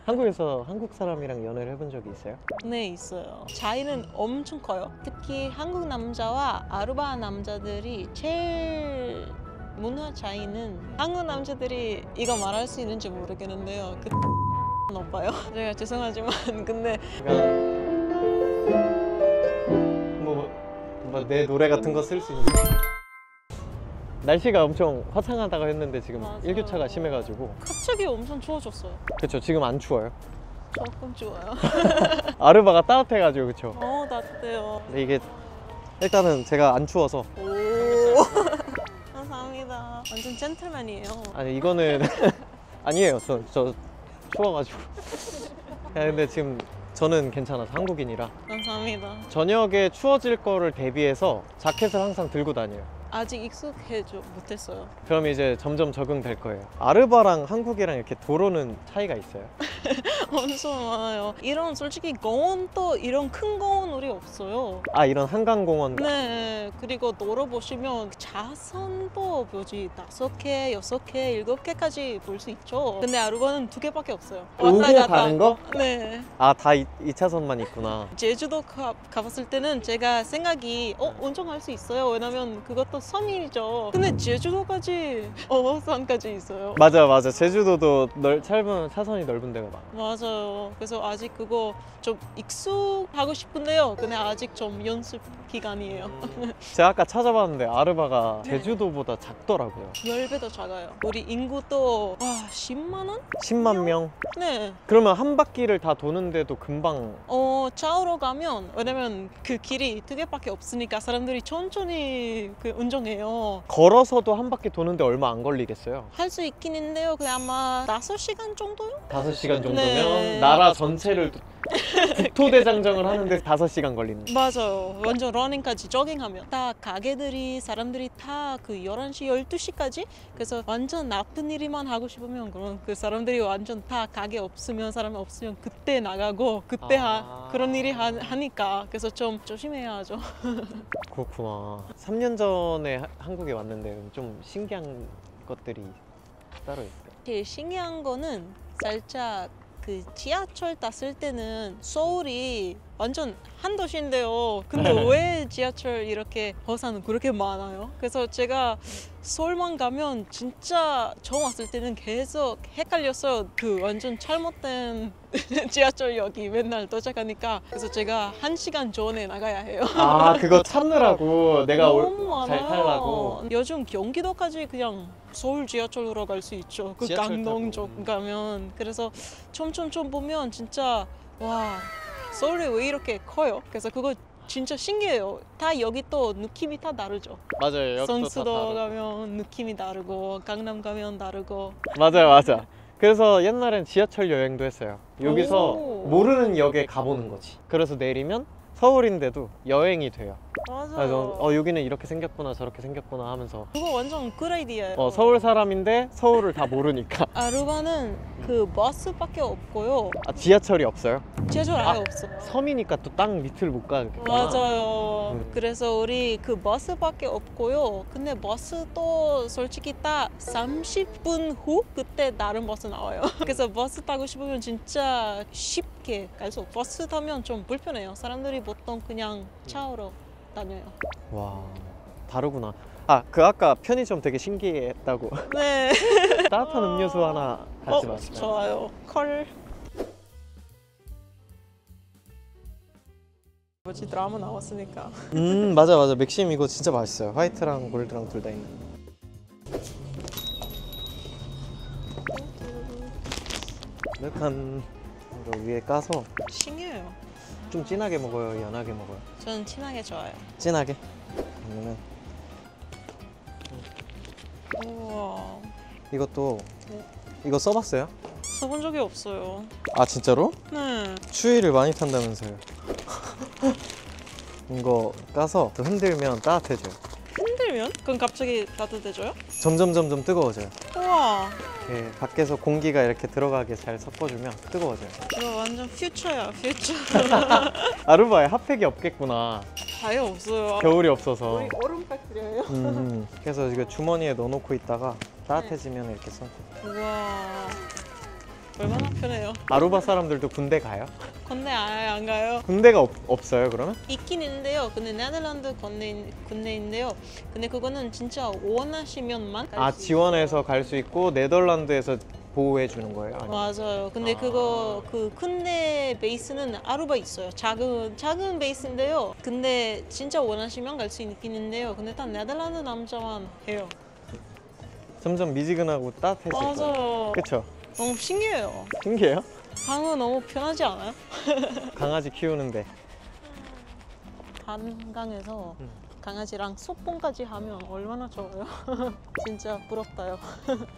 한국에서 한국 사람이랑 연애를 해본 적이 있어요? 네, 있어요. 차이는 엄청 커요. 특히 한국 남자와 아르바 남자들이 제일 문화 차이는, 한국 남자들이 이거 말할 수 있는지 모르겠는데요. 그 오빠요. 제가 죄송하지만 근데 뭐 내 노래 같은 거 쓸 수 있는. 날씨가 엄청 화창하다고 했는데 지금 맞아요. 일교차가 심해가지고. 갑자기 엄청 추워졌어요. 그쵸, 지금 안 추워요. 조금 추워요. 아르바가 따뜻해가지고. 그쵸. 따뜻해요. 근데 이게 일단은 제가 안 추워서. 오. 감사합니다. 완전 젠틀맨이에요. 아니 이거는 아니에요. 저 추워가지고. 야, 근데 지금 저는 괜찮아서 한국인이라 감사합니다. 저녁에 추워질 거를 대비해서 자켓을 항상 들고 다녀요. 아직 익숙해져 못했어요. 그럼 이제 점점 적응될 거예요. 아르바랑 한국이랑 이렇게 도로는 차이가 있어요? 엄청 많아요. 이런 솔직히 공원도 이런 큰 공원 우리 없어요. 아, 이런 한강공원. 네, 그리고 도로 보시면 자선도 묘지 5개, 6개, 7개까지 볼 수 있죠. 근데 아르바는 2개밖에 없어요. 오고 가는 거? 네. 아, 다 2차선만 있구나. 제주도 가봤을 때는 제가 생각이 운전할 수 있어요. 왜냐면 그것도 섬이죠. 근데 제주도까지 어선까지 있어요. 맞아. 제주도도 짧은 차선이 넓은 데가 많아. 맞아요. 그래서 아직 그거 좀 익숙하고 싶은데요. 근데 아직 좀 연습 기간이에요. 제가 아까 찾아봤는데 아르바가 네. 제주도보다 작더라고요. 10배 더 작아요. 우리 인구도 10만 원? 10만 명? 네. 그러면 한 바퀴를 다 도는데도 금방. 좌우로 가면, 왜냐면 그 길이 2개밖에 없으니까 사람들이 천천히 운전해요. 걸어서도 한 바퀴 도는데 얼마 안 걸리겠어요? 할 수 있긴 있는데요. 그냥 아마 5시간 정도요? 5시간 정도면 네. 나라 전체를 국토대장정을 하는데 5시간 걸리는. 맞아요. 완전 러닝까지 조깅하면 다 가게들이 사람들이 다 그 11시, 12시까지. 그래서 완전 나쁜 일이만 하고 싶으면 그런 그 사람들이 완전 다 가게 없으면, 사람이 없으면 그때 나가고 그때 그런 일이 하니까. 그래서 좀 조심해야죠. 그렇구나. 3년 전에 한국에 왔는데 좀 신기한 것들이 따로 있어요. 제일 신기한 거는 살짝 그 지하철 탔을 때는 서울이 완전 한 도시인데요. 근데 왜 지하철 이렇게 버사는 그렇게 많아요? 그래서 제가 서울만 가면 진짜 처음 왔을 때는 계속 헷갈렸어요. 그 완전 잘못된 지하철역이 맨날 도착하니까. 그래서 제가 1시간 전에 나가야 해요. 아, 그거 찾느라고 내가 너무 잘 많아요. 타려고. 요즘 경기도까지 그냥 서울 지하철로 갈 수 있죠. 그 지하철 강동 타고. 쪽 가면. 그래서 촘촘 보면 진짜 와, 서울이 왜 이렇게 커요? 그래서 그거 진짜 신기해요. 다 여기 또 느낌이 다 다르죠. 맞아요. 역도 다 성수도 다르고. 가면 느낌이 다르고, 강남 가면 다르고. 맞아. 그래서 옛날엔 지하철 여행도 했어요. 여기서 오. 모르는 역에 가보는 거지. 그래서 내리면 서울인데도 여행이 돼요. 맞아요. 그래서 여기는 이렇게 생겼구나 저렇게 생겼구나 하면서. 그거 완전 굿 아이디어예요. 서울 사람인데 서울을 다 모르니까. 아르바는 그 버스밖에 없고요. 아, 지하철이 없어요? 지하철 아예 없어요. 섬이니까 또 땅 밑을 못 가겠구나. 맞아요. 그래서 우리 그 버스밖에 없고요. 근데 버스도 솔직히 딱 30분 후 그때 다른 버스 나와요. 그래서 버스 타고 싶으면 진짜 쉽게 갈 수 없어요. 버스 타면 좀 불편해요. 사람들이 보통 그냥 차로 다녀요. 와, 다르구나. 아, 그 아까 편의점 되게 신기했다고. 네. 따뜻한 음료수 하나 같이 마실까요? 좋아요. 컬. 뭐지, 드라마 나왔으니까. 맞아. 맥심 이거 진짜 맛있어요. 화이트랑 골드랑 둘 다 있는. 매칸 이거 위에 까서 신기해요. 좀 진하게 먹어요, 연하게 먹어요? 저는 진하게 좋아해요. 진하게. 그러면 우와. 이것도 네. 이거 써봤어요? 써본 적이 없어요. 아, 진짜로? 네. 추위를 많이 탄다면서요. 이거 까서 또 흔들면 따뜻해져요. 흔들면? 그럼 갑자기 따뜻해져요? 점점 뜨거워져요. 우와. 이렇게 밖에서 공기가 이렇게 들어가게 잘 섞어주면 뜨거워져요. 이거 완전 퓨처야, 퓨처. 아르바에 핫팩이 없겠구나. 아예 없어요. 겨울이 없어서. 우리 얼음팩 드려요. 그래서 이거 주머니에 넣어놓고 있다가 따뜻해지면 이렇게 써. 우와. 얼마나 편해요. 아루바 사람들도 군대 가요? 건네 아예 안 가요. 군대가 없어요 그러면? 있긴 있는데요. 근데 네덜란드 군대인데요. 근데 그거는 진짜 원하시면만 갈 아 수 지원해서 갈 수 있고 네덜란드에서 보호해 주는 거예요? 아니면? 맞아요. 근데 아. 그거 그 군대 베이스는 아루바 있어요. 작은 베이스인데요. 근데 진짜 원하시면 갈 수 있긴 있는데요. 근데 다 네덜란드 남자만 해요. 점점 미지근하고 따뜻해질 거예요. 맞아요. 그쵸? 너무 신기해요. 신기해요? 한국 너무 편하지 않아요? 강아지 키우는데 한강에서 강아지랑 소풍까지 하면 얼마나 좋아요. 진짜 부럽다요.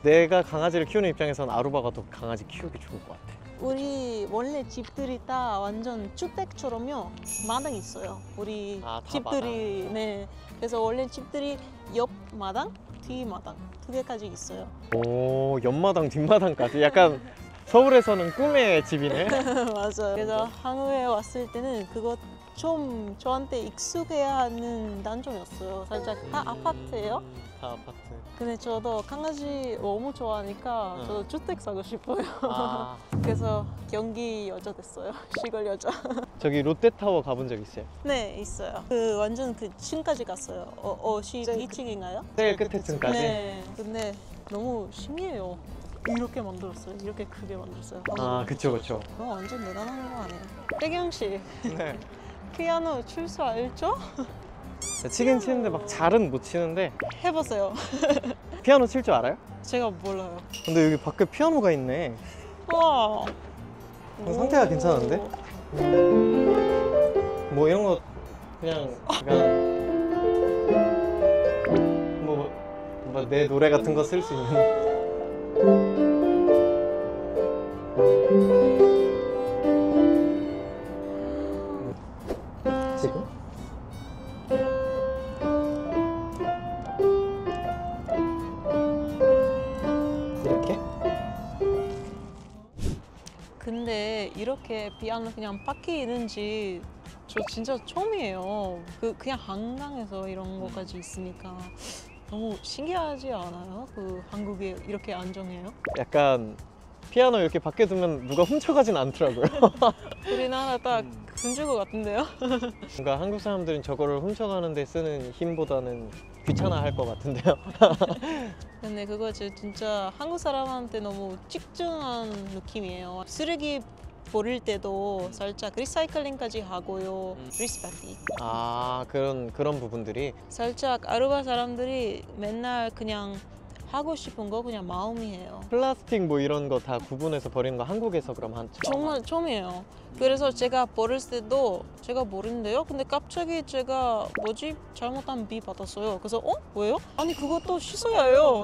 내가 강아지를 키우는 입장에선 아루바가 더 강아지 키우기 좋을 것 같아. 우리 원래 집들이 다 완전 주택처럼요. 마당 있어요. 우리 아, 다 집들이 네. 그래서 원래 집들이 옆 마당, 뒤 마당 두 개까지 있어요. 오 옆마당 뒷마당까지 약간 서울에서는 꿈의 집이네. 맞아요. 그래서 한국에 왔을 때는 그거 좀 저한테 익숙해야 하는 단점이었어요. 살짝 다 아파트예요. 다 아파트. 근데 저도 강아지 너무 좋아하니까 응. 저도 주택 사고 싶어요. 아 그래서 경기 여자 됐어요. 시골 여자. 저기 롯데타워 가본 적 있어요? 네, 있어요. 그 완전 그 층까지 갔어요. 2층인가요? 제일 끝에 층까지? 네. 근데 너무 신기해요. 이렇게 만들었어요. 이렇게 크게 만들었어요. 아 그쵸 그쵸. 그거 완전 대단한 거 아니에요? 태경 씨, 네. 피아노 칠 줄 알죠? 치긴 치는데 막 잘은 못 치는데 해보세요. 피아노 칠 줄 알아요? 제가 몰라요. 근데 여기 밖에 피아노가 있네. 와. 상태가 괜찮은데? 뭐 이런 거 그냥 뭐 내 노래 같은 거 쓸 수 있는. 지금? 이렇게? 근데 이렇게 피아노 그냥 밖에 있는지 저 진짜 처음이에요. 그냥 한강에서 이런 거까지 있으니까 너무 신기하지 않아요? 그 한국에 이렇게 안정해요? 약간 피아노 이렇게 밖에 두면 누가 훔쳐가진 않더라고요. 우리나라 딱 금줄 것 같은데요? 뭔가 한국 사람들은 저거를 훔쳐가는 데 쓰는 힘보다는 귀찮아 할 것 같은데요. 근데 그거 진짜 한국 사람한테 너무 집중한 느낌이에요. 쓰레기 버릴 때도 살짝 리사이클링까지 하고요. 리스펙트. 아 그런 부분들이 살짝 아르바 사람들이 맨날 그냥 하고 싶은 거 그냥 마음이에요. 플라스틱 뭐 이런 거 다 구분해서 버리는 거 한국에서 그럼 한 정말 처음이에요. 그래서 제가 버릴 때도 제가 모르는데요. 근데 갑자기 제가 뭐지 잘못한 비 받았어요. 그래서 왜요? 아니 그것도 씻어야 해요.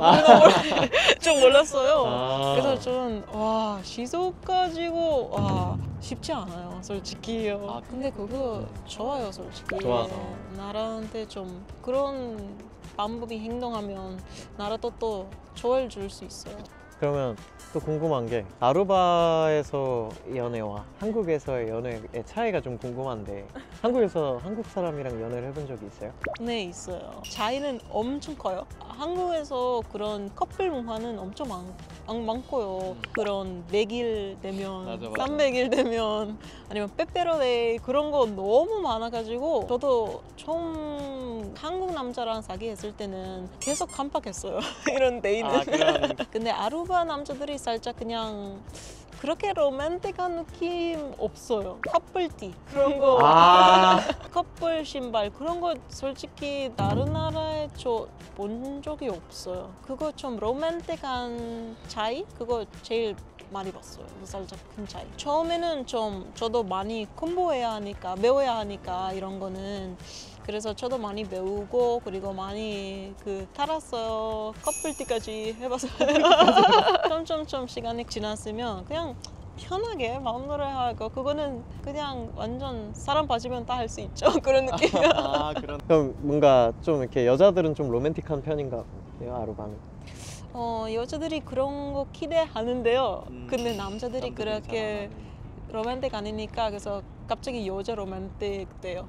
좀 몰랐어요. 아. 그래서 저는 와 씻어 가지고 와 쉽지 않아요, 솔직히요. 아, 근데 그거 좋아요, 솔직히. 좋아서. 나라한테 좀 그런 방법이 행동하면 나라도 또 좋아해 줄 수 있어요. 그러면 또 궁금한 게 아루바에서 연애와 한국에서의 연애의 차이가 좀 궁금한데 한국에서 한국 사람이랑 연애를 해본 적이 있어요? 네, 있어요. 차이는 엄청 커요. 한국에서 그런 커플 문화는 엄청 많고요. 그런 100일 되면, 맞아, 맞아. 300일 되면 아니면 빼빼로데이 그런 거 너무 많아가지고 저도 처음 한국 남자랑 사귀었을 때는 계속 깜빡했어요. 이런 데이는. 아 그런 근데 아루바 남자들이 살짝 그냥 그렇게 로맨틱한 느낌 없어요. 커플티 그런 거, 아 커플 신발 그런 거 솔직히 다른 나라에 저 본 적이 없어요. 그거 좀 로맨틱한 차이? 그거 제일 많이 봤어요. 살짝 큰 차이. 처음에는 좀 저도 많이 공부해야 하니까 배워야 하니까 이런 거는 그래서 저도 많이 배우고 그리고 많이 탈았어요. 커플티까지 해봤어요. 점점점 시간이 지났으면 그냥 편하게 마음대로 하고 그거는 그냥 완전 사람 빠지면 다 할 수 있죠. 그런 느낌. 아 그런 그럼 뭔가 좀 이렇게 여자들은 좀 로맨틱한 편인가 보네요 아루바는. 여자들이 그런 거 기대하는데요. 근데 남자들이 그렇게 로맨틱 아니니까 그래서 갑자기 여자 로맨틱 돼요.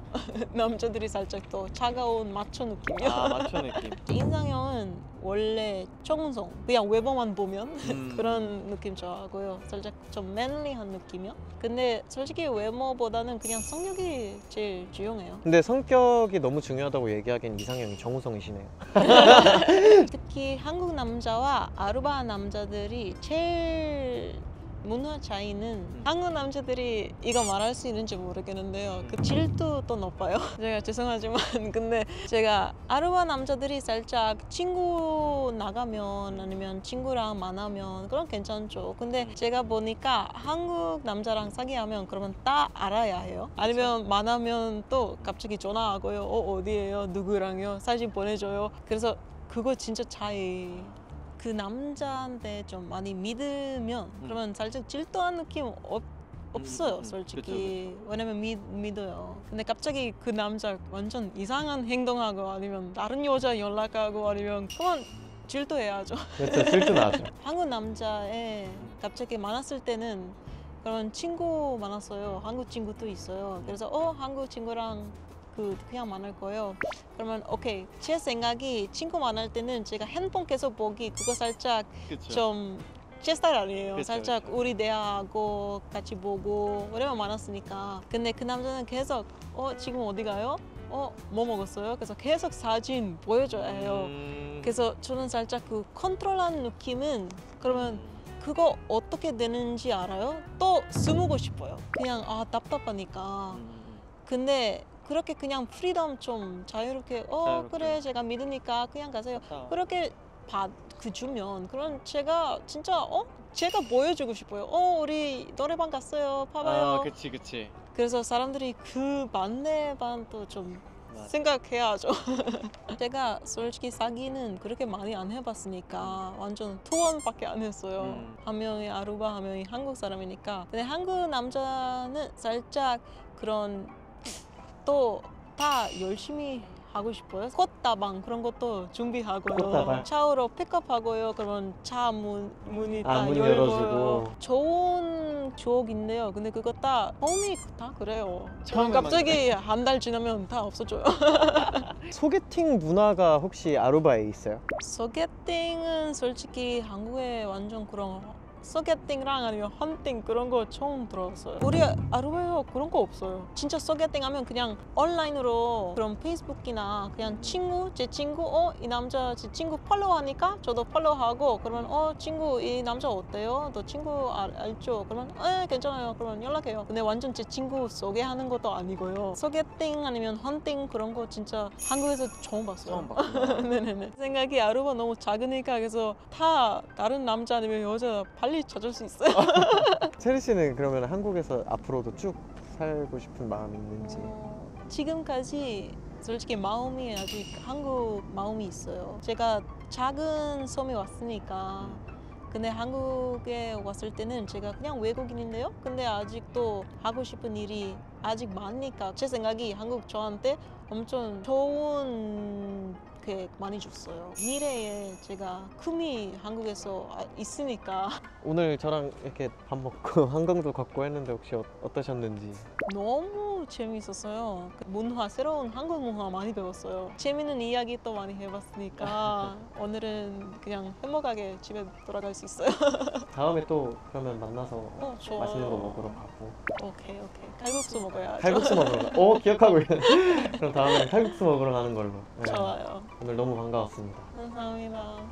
남자들이 살짝 더 차가운 마초 느낌이요. 아 마초 느낌. 이상형은 원래 정우성 그냥 외모만 보면 음. 그런 느낌 좋아하고요. 살짝 좀 맨리한 느낌이요. 근데 솔직히 외모보다는 그냥 성격이 제일 중요해요. 근데 성격이 너무 중요하다고 얘기하기엔 이상형이 정우성이시네요. 특히 한국 남자와 아르바 남자들이 제일 문화 차이는 한국 남자들이 이거 말할 수 있는지 모르겠는데요. 그 질투도 높아요. 제가 죄송하지만 근데 제가 아르바 남자들이 살짝 친구 나가면 아니면 친구랑 만나면 그런 괜찮죠. 근데 제가 보니까 한국 남자랑 사귀하면 그러면 다 알아야 해요. 아니면 만나면 또 갑자기 전화하고요. 어디에요? 누구랑요? 사진 보내줘요. 그래서 그거 진짜 차이. 그 남자한테 좀 많이 믿으면 그러면 살짝 질투한 느낌 없어요, 솔직히. 그쵸. 왜냐면 믿어요. 근데 갑자기 그 남자 완전 이상한 행동하고 아니면 다른 여자 연락하고 아니면 그만 질투해야죠. 그렇죠. 질투 나죠. 한국 남자에 갑자기 만났을 때는 그런 친구 많았어요. 한국 친구도 있어요. 그래서 한국 친구랑 그냥 만날 거예요. 그러면 오케이. 제 생각이 친구 만날 때는 제가 핸드폰 계속 보기 그거 살짝 좀 제 스타일 아니에요. 그쵸, 살짝 그쵸. 우리 대화하고 같이 보고 오랜만에 만났으니까. 근데 그 남자는 계속 지금 어디 가요? 뭐 먹었어요? 그래서 계속 사진 보여줘야 해요. 그래서 저는 살짝 그 컨트롤한 느낌은 그러면 그거 어떻게 되는지 알아요? 또 스무고 싶어요. 그냥 답답하니까. 근데 그렇게 그냥 프리덤 좀 자유롭게 그래 제가 믿으니까 그냥 가세요. 그렇게 주면 그럼 제가 진짜 제가 보여주고 싶어요. 우리 노래방 갔어요. 봐봐요. 그치. 그래서 사람들이 그 반대 반도 좀 맞아. 생각해야죠. 제가 솔직히 사귀는 그렇게 많이 안 해봤으니까 완전 투혼밖에 안 했어요. 한 명이 아르바, 한 명이 한국 사람이니까. 근데 한국 남자는 살짝 그런 또 다 열심히 하고 싶어요. 꽃다방 그런 것도 준비하고요. 꽃다발. 차로 픽업하고요. 그러면 차 문이 다 문이 열고요. 열어주고. 좋은 추억인데요. 근데 그거 다 처음이 다 그래요. 처음에만 갑자기 한 달 지나면 다 없어져요. 소개팅 문화가 혹시 아루바에 있어요? 소개팅은 솔직히 한국에 완전 그런 소개팅랑 아니면 헌팅 그런 거 처음 들었어요. 우리 아르바이트 그런 거 없어요. 진짜 소개팅 하면 그냥 온라인으로 그런 페이스북이나 그냥 제 친구 이 남자 제 친구 팔로우하니까 저도 팔로우하고 그러면 친구 이 남자 어때요? 너 친구 알죠? 그러면 괜찮아요. 그러면 연락해요. 근데 완전 제 친구 소개하는 것도 아니고요. 소개팅 아니면 헌팅 그런 거 진짜 한국에서 처음 봤어요. 네네네. 생각이 아르바 너무 작으니까 그래서 다 다른 남자 아니면 여자 빨리 찾을 수 있어요. 체리 씨는 그러면 한국에서 앞으로도 쭉 살고 싶은 마음이 있는지? 지금까지 솔직히 마음이 아직 한국 마음이 있어요. 제가 작은 섬에 왔으니까 근데 한국에 왔을 때는 제가 그냥 외국인인데요. 근데 아직도 하고 싶은 일이 아직 많으니까 제 생각이 한국 저한테 엄청 좋은 게 많이 줬어요. 미래에 제가 꿈이 한국에서 있으니까 오늘 저랑 이렇게 밥 먹고 한강도 걷고 했는데 혹시 어떠셨는지? 너무 재미있었어요. 문화, 새로운 한국 문화 많이 배웠어요. 재밌는 이야기 또 많이 해봤으니까 오늘은 그냥 행복하게 집에 돌아갈 수 있어요. 다음에 또 그러면 만나서 좋아요. 맛있는 거 먹으러 가고. 오케이. 칼국수 먹어야죠. 칼국수 먹으러 가. 기억하고 있네. 그럼 다음에 칼국수 먹으러 가는 걸로. 네. 좋아요. 오늘 너무 반가웠습니다. 감사합니다.